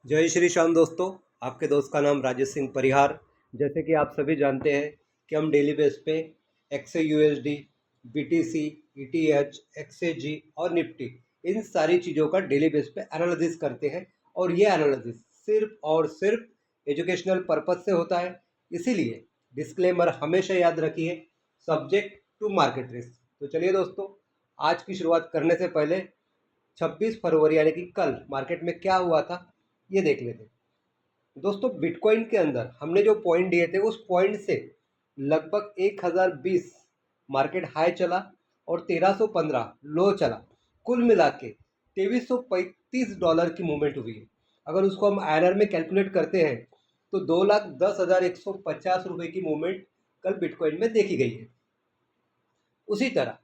जय श्री श्याम दोस्तों। आपके दोस्त का नाम राजेश सिंह परिहार। जैसे कि आप सभी जानते हैं कि हम डेली बेस पे एक्से यूएसडी, बीटीसी, ईटीएच, एक्सएजी और निफ्टी इन सारी चीज़ों का डेली बेस पे एनालिसिस करते हैं। और ये एनालिसिस सिर्फ और सिर्फ एजुकेशनल पर्पज से होता है। इसीलिए डिस्क्लेमर हमेशा याद रखिए, सब्जेक्ट टू मार्केट रिस्क। तो चलिए दोस्तों, आज की शुरुआत करने से पहले 26 फरवरी यानी कि कल मार्केट में क्या हुआ था ये देख लेते हैं। दोस्तों, बिटकॉइन के अंदर हमने जो पॉइंट दिए थे उस पॉइंट से लगभग 1020 मार्केट हाई चला और 1315 लो चला। कुल मिला के $2335 की मूवमेंट हुई है। अगर उसको हम आईएनआर में कैलकुलेट करते हैं तो 2,10,150 रुपये की मूवमेंट कल बिटकॉइन में देखी गई है। उसी तरह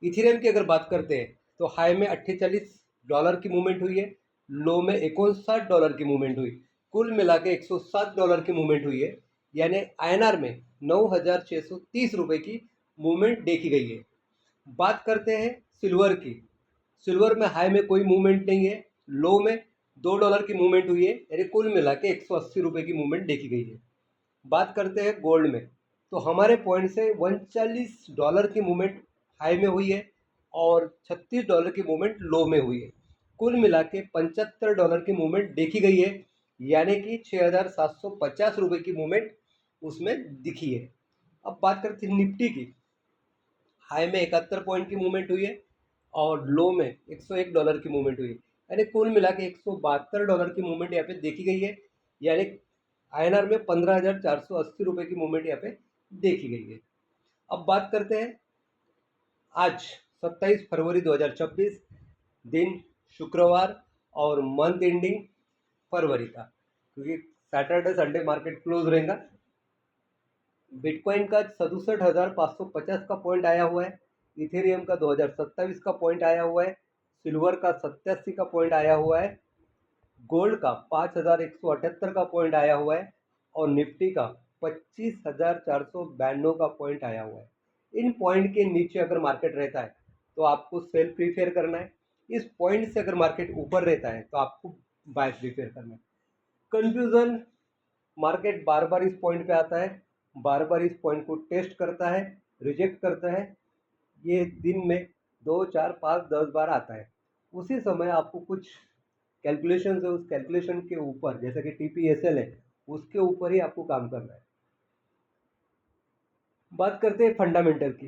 इथेरियम की अगर बात करते हैं तो हाई में $48 की मूवमेंट हुई है, लो में $59 की मूवमेंट हुई। कुल मिला के $107 की मूवमेंट हुई है, यानी आईएनआर में 9,630 रुपये की मूवमेंट देखी गई है। बात करते हैं सिल्वर की। सिल्वर में हाई में कोई मूवमेंट नहीं है, लो में $2 की मूवमेंट हुई है, यानी कुल मिला के 180 रुपये की मूवमेंट देखी गई है। बात करते हैं गोल्ड में, तो हमारे पॉइंट से $39 की मूवमेंट हाई में हुई है और $36 की मूवमेंट लो में हुई है। कुल मिला के $75 की मूवमेंट देखी गई है, यानी कि 6,750 रुपये की मूवमेंट उसमें दिखी है। अब बात करते हैं निफ्टी की। हाई में 71 पॉइंट की मूवमेंट हुई है और लो में $101 की मूवमेंट हुई है, यानी कुल मिला के $172 की मूवमेंट यहाँ पे देखी गई है। यानी आईएनआर में 15,480 रुपये की मूवमेंट यहाँ पे देखी गई है। अब बात करते हैं आज 27 फरवरी 2026, दिन शुक्रवार और मंथ एंडिंग फरवरी का, क्योंकि सैटरडे संडे मार्केट क्लोज रहेगा। बिटकॉइन का 67,550 का पॉइंट आया हुआ है, इथेरियम का 2027 का पॉइंट आया हुआ है, सिल्वर का 87 का पॉइंट आया हुआ है, गोल्ड का 5,178 का पॉइंट आया हुआ है और निफ्टी का 25,492 का पॉइंट आया हुआ है। इन पॉइंट के नीचे अगर मार्केट रहता है तो आपको सेल प्रीफेयर करना है। इस पॉइंट से अगर मार्केट ऊपर रहता है तो आपको बाय प्रीफेयर करना है। कंफ्यूजन, मार्केट बार बार इस पॉइंट पे आता है, बार बार इस पॉइंट को टेस्ट करता है, रिजेक्ट करता है। ये दिन में 2, 4, 5, 10 बार आता है। उसी समय आपको कुछ कैलकुलेशन है, उस कैलकुलेशन के ऊपर, जैसे कि टीपीएसएल है, उसके ऊपर ही आपको काम करना है। बात करते हैं फंडामेंटल की।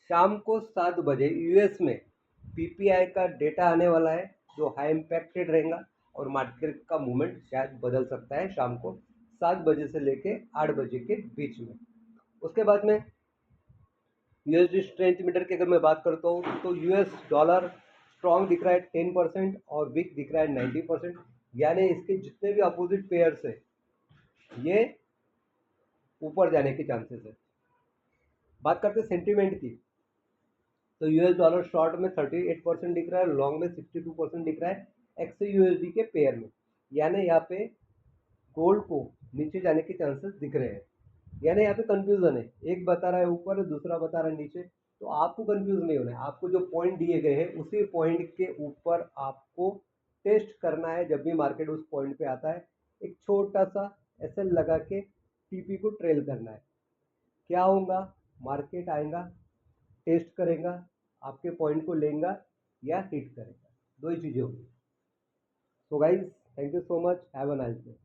शाम को 7 बजे यूएस में पीपीआई का डेटा आने वाला है जो हाई इम्पैक्टेड रहेगा और मार्केट का मूवमेंट शायद बदल सकता है शाम को 7 बजे से लेके 8 बजे के बीच में। उसके बाद में यूएसडी स्ट्रेंथ मीटर की अगर मैं बात करता हूँ तो यूएस डॉलर स्ट्रॉन्ग दिख रहा है 10% और वीक दिख रहा है 90%, यानी इसके जितने भी अपोजिट पेयर्स है ये ऊपर जाने के चांसेस है। बात करते हैं सेंटीमेंट की, तो यूएस डॉलर शॉर्ट में 38% दिख रहा है, लॉन्ग में 62% दिख रहा है एक्स यूएसडी के पेयर में, यानी यहाँ पे गोल्ड को नीचे जाने के चांसेस दिख रहे हैं। यानी यहाँ पे कंफ्यूजन है, एक बता रहा है ऊपर, दूसरा बता रहा है नीचे। तो आपको कंफ्यूज नहीं होना है, आपको जो पॉइंट दिए गए हैं उसी पॉइंट के ऊपर आपको टेस्ट करना है। जब भी मार्केट उस पॉइंट पे आता है एक छोटा सा एसएल लगा के टीपी को ट्रेल करना है। क्या होगा, मार्केट आएगा, टेस्ट करेगा, आपके पॉइंट को लेगा या हिट करेगा, दो ही चीज़ें होंगी। So guys, thank you so much, have a nice day.